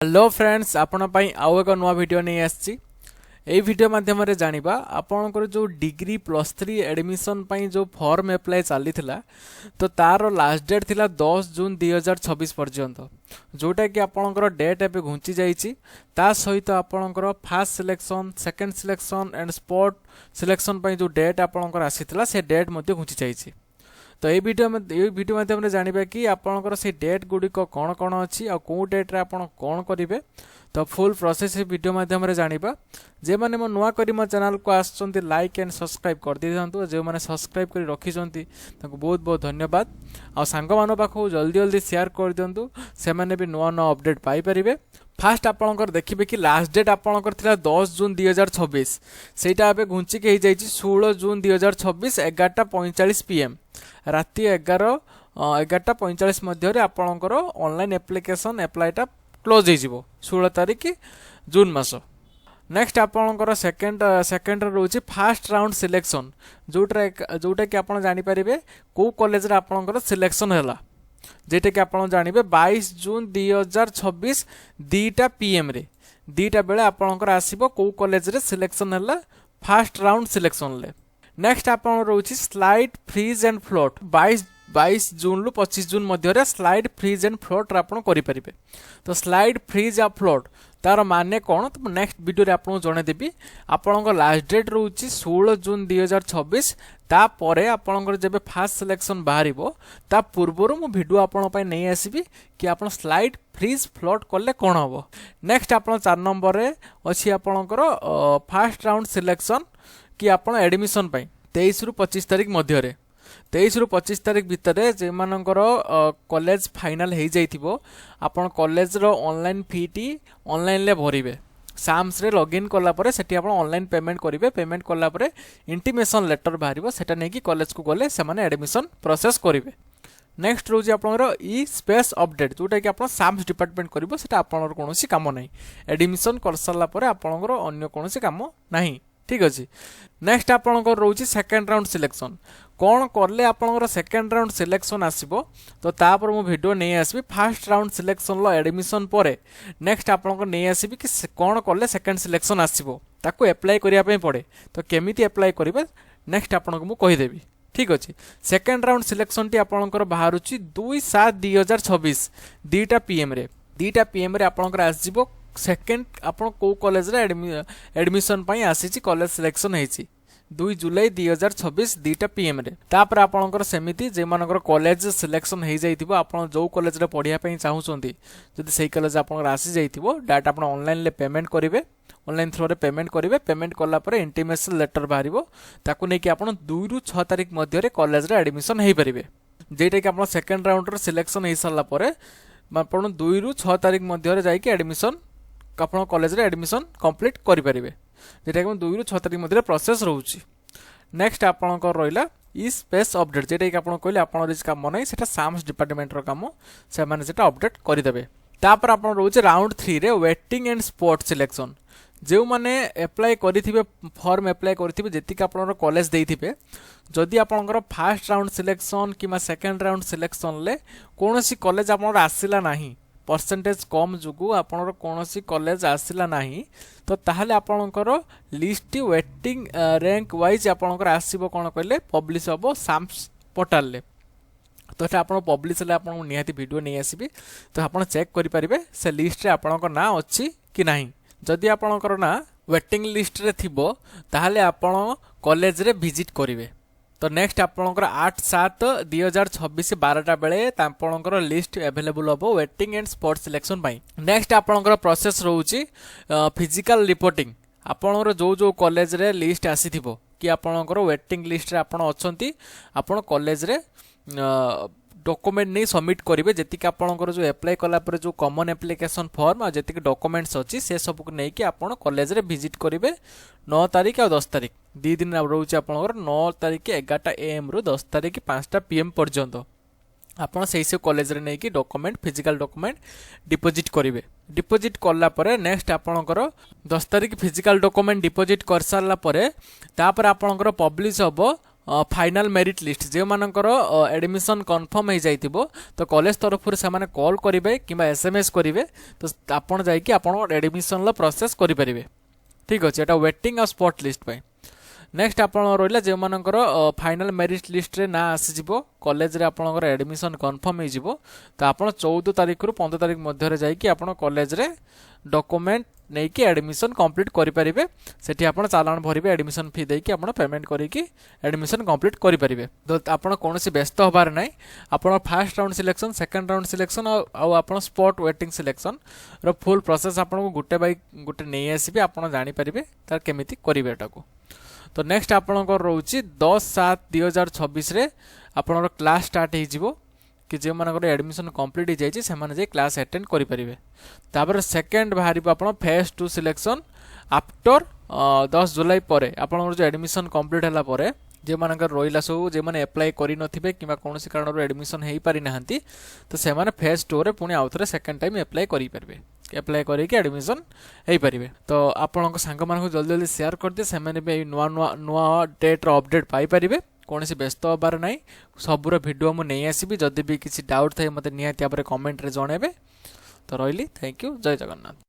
Hello friends आपण पई आउ एक नुआ वीडियो नहीं आछि। एई वीडियो माध्यम रे जानिबा आपनकर जो डिग्री +3 एडमिशन पई जो फॉर्म अप्लाई चली थिला तो तार लास्ट डेट थिला 10 जून 2026 पर्यंत, जोटा कि आपनकर डेट एबे घुंची जाईची। ता सहित आपनकर first selection, second selection and spot selection पई जो डेट आपनकर आसीथिला से डेट मध्ये घुंची जाईची। तो ये वीडियो माध्यम जानिबा कि आपनकर से डेट गुडिक कौन कौन अच्छी आ को डेट रे आपन कौन करिवे। तो फुल प्रोसेस वीडियो माध्यम जानिबा। जे माने मो नुआ करी मो चैनल को आछंती लाइक एंड सब्सक्राइब कर दियंतु। जे माने सब्सक्राइब करी रखिसंती ताको बहुत बहुत धन्यवाद। आ संग मानो पाखो जल्दी जल्दी शेयर कर दियंतु, से माने भी नुआ नुआ अपडेट पाई परिबे। फास्ट आपनकर देखिबे कि लास्ट डेट आपनकर थिला 10 जून 2026, सेटा एबे घुंची के हो जाईची 16 जून 2026 11:45 PM राति 11:45 मध्य आपणकर ऑनलाइन एप्लिकेशन अप्लाईटा क्लोज हो 16 तारीख जून मास। नेक्स्ट आपणकर सेकेंड रोचे फास्ट राउंड सिलेक्शन, जोटा कि आपन जानि परिबे को कॉलेज रे आपणकर सिलेक्शन हैला, जेटा कि आपन जानिबे 22 जून 2026 2टा PM रे 2टा बेले आपणकर आसीबो को कॉलेज रे सिलेक्शन हैला फास्ट राउंड सिलेक्शन ले। नेक्स्ट आपन रोची स्लाइड फ्रीज एंड फ्लोट 22 जून रु 25 जून मध्य स्लाइड फ्रीज एंड फ्लोट आपन करि परिबे। तो स्लाइड फ्रीज या फ्लोट तार माने कौन तो नेक्स्ट वीडियो रे आपन जणे देबी। आपन लास्ट डेट रोची 16 जून 2026, ता परे आपन जेबे फास्ट सिलेक्शन बाहरिबो ता पूर्वरु मो वीडियो आपन पय नै आसीबी कि आपन स्लाइड फ्रीज फ्लोट करले कोन हबो। नेक्स्ट आपन 4 नंबर रे अछि आपन फास्ट राउंड सिलेक्शन कि आपन एडमिशन पाई 23 रु 25 तारीख मध्य रे 23 रु 25 तारीख भितर जे मानकर कॉलेज फाइनल हो जाइथिबो आपन कॉलेज रो ऑनलाइन फीटी ऑनलाइन ले भरिबे। साम्स रे लॉगिन करला परे सेठी आपन ऑनलाइन पेमेंट करिवे। पेमेंट करला परे इंटीमेशन लेटर बाहरिबो, सेटा नै कि कॉलेज को गले से माने एडमिशन प्रोसेस करिवे। नेक्स्ट रोज आपनर ई स्पेस अपडेट, जोटा कि आपन साम्स डिपार्टमेंट करिवो, सेटा आपनर कोनोसी काम नै। एडमिशन कर सारला परे आपनर अन्य कोनोसी काम नाही, ठीक अछि। नेक्स्ट आपनकर रोची सेकंड राउंड सिलेक्शन, कौन करले आपनकर सेकंड राउंड सिलेक्शन आसीबो तो तापर मो वीडियो नै आसीबी। फर्स्ट राउंड सिलेक्शन लो एडमिशन परे नेक्स्ट आपनकर नै आसीबी कि कौन करले सेकंड सिलेक्शन आसीबो ताको अप्लाई करिया पय पड़े। तो केमिति अप्लाई करिवे नेक्स्ट आपनको मु कहि देबी, ठीक अछि। सेकंड राउंड सिलेक्शन टी आपनकर बाहरुची 2/7/2026 2टा PM रे 2टा PM रे आपनकर आसीबो सेकेंड आपन को कॉलेज रे एडमिशन पई आसीची कॉलेज सिलेक्शन हेची 2 जुलाई 2026 2टा PM रे। तापर आपनकर सेमिति जे मानकर कॉलेज सिलेक्शन हे जाइथिबो आपन जो कॉलेज रे पढिया पई चाहुचंती जदि सेही कॉलेज आपनकर आसी जाइथिबो डाटा आपन ऑनलाइन ले पेमेंट करिवे। ऑनलाइन थ्रू रे पेमेंट करिवे। पेमेंट करला परे इंटीमेशन लेटर बाहरिबो, ताकू नै कि आपन 2 रु 6 तारीख मध्य रे कॉलेज रे एडमिशन हे परिबे। जेटा कि आपन सेकंड राउंड रे सिलेक्शन हे सरला परे आपन 2 रु 6 तारीख मध्य रे जाई कि एडमिशन आपन कॉलेज रे एडमिशन कंप्लीट करि परिबे, जेटा कि 2 रु 6 तारीख मध्य प्रोसेस रहउची। नेक्स्ट आपनकर रहिला ई स्पेस अपडेट, जेटा कि आपन कहले आपन रिज काम नै, सेटा साम्स डिपार्टमेंट रो काम, से माने सेटा अपडेट करि देबे। तापर आपन रहउची राउंड 3 रे वेटिंग एंड स्पॉट सिलेक्शन, जो माने अप्लाई करिथिबे फॉर्म अप्लाई करिथिबे जेति कि आपन कॉलेज देइथिबे, जदि आपनकर first round selection keema second round selection ले कोनोसी कॉलेज आपन आसिला नाही, परसेंटेज कम जुगु आपनर कोनोसी कॉलेज आसिला नाही, तो ताहले आपनकर लिस्ट वेटिंग रैंक वाइज आपनकर आसीबो कोन कहले पब्लिश होबो साम्स पोर्टल ले। तो एटा आपन पब्लिश ले आपन निहाती वीडियो नै आसीबी, तो आपन चेक करि परिबे से लिस्ट रे आपनकर ना अछि कि नाही। जदि आपनकर ना वेटिंग लिस्ट रे थिबो ताहले आपन कॉलेज रे विजिट करिवे। तो नेक्स्ट आपनकर 8/7/2026 12टा बेले आपनकर लिस्ट अवेलेबल होबो waiting and spot selection pi. Next आपनकर प्रोसेस रहउची फिजिकल रिपोर्टिंग, आपनकर जो कॉलेज रे लिस्ट आसीथिबो कि आपनकर वेटिंग लिस्ट रे आपन अछंती, आपन कॉलेज रे डॉक्यूमेंट नहीं सबमिट करेंगे। जी आपंकर जो अप्लाई कला पर जो कॉमन एप्लिकेशन फॉर्म और जी डॉक्यूमेंट्स अच्छी से सब को लेकिन आप कॉलेज रे विजिट करेंगे 9 तारीख और 10 तारीख 2 दिन रोचे आप 9 तारीख 11टा AM रु 10 तारीख 5टा PM पर्यंत आपड़ से कॉलेज रे नहीं कि डॉक्यूमेंट फिजिकल डॉक्यूमेंट डिपोजिट करेंगे। डिपोजिट कला परे नेक्स्ट आपणकर 10 तारीख फिजिकल डॉक्यूमेंट डिपोजिट कर सारा परे तापर आपणकर पब्लिश होबो फाइनाल मेरिट लिस्ट जो मानकर एडमिशन कन्फर्म हो जाइतिबो तो कॉलेज तरफ से माने कॉल करेंगे कि एसएमएस करेंगे तो आपन जाइए आप एडमिशन प्रोसेस करेंगे। ठीक अच्छे एटा वेटिंग और स्पॉट लिस्ट पे। नेक्स्ट आप रहा जो मानकर फाइनाल मेरिट लिस्ट रे ना आसीजिवो कॉलेज रे आपनकर एडमिशन कन्फर्म हो तो आप 14 तारीख रु 15 तारीख मध्य जाइए आप कॉलेज रे डॉक्यूमेंट नहीं कि एडमिशन कंप्लीट करेंगे। सेठी आप चालान भरवे एडमिशन फी देकी आप पेमेंट करके एडमिशन कंप्लीट करेंगे। तो आप कौन व्यस्त हबार ना आप fast round selection second round selection आप स्पॉट वेटिंग सिलेक्शन रो फुल प्रोसेस आपको गोटे बाय गोटे नहीं आसबे आप जानीपारे तार केमिति करेंगे एटा को। तो नेक्स्ट आपणकर रोचे 10/7/2026 आपणकर क्लास स्टार्ट हो कि जो मानकर एडमिशन कंप्लीट हो जाए से क्लास अटेंड करेंगे। तापर सेकेंड बाहर आप फेज 2 सिलेक्शन आफ्टर 10 जुलाई पर आप जो एडमिशन कंप्लीट है जो मानकर रहा सब जो मैंने एप्लाय करें कि कौन कारण एडमिशन हो पारि ना तो से फेज 2 रे पुणी आउ थे सेकेंड टाइम एप्लाय करेंगे एप्लाय करके एडमिशन हो पारे। तो आपण सांग मानक जल्दी जल्दी शेयर कर दिए से नुआ नुआ नुआ डेट अपडेट पाइपर कौन व्यस्त हबार ना सबूर भिडियो मुझे नहीं आसबि जदि भी किसी डाउट थाए मत निहाती कमेंट रे जणेबे। तो रही थैंक यू जय जगन्नाथ।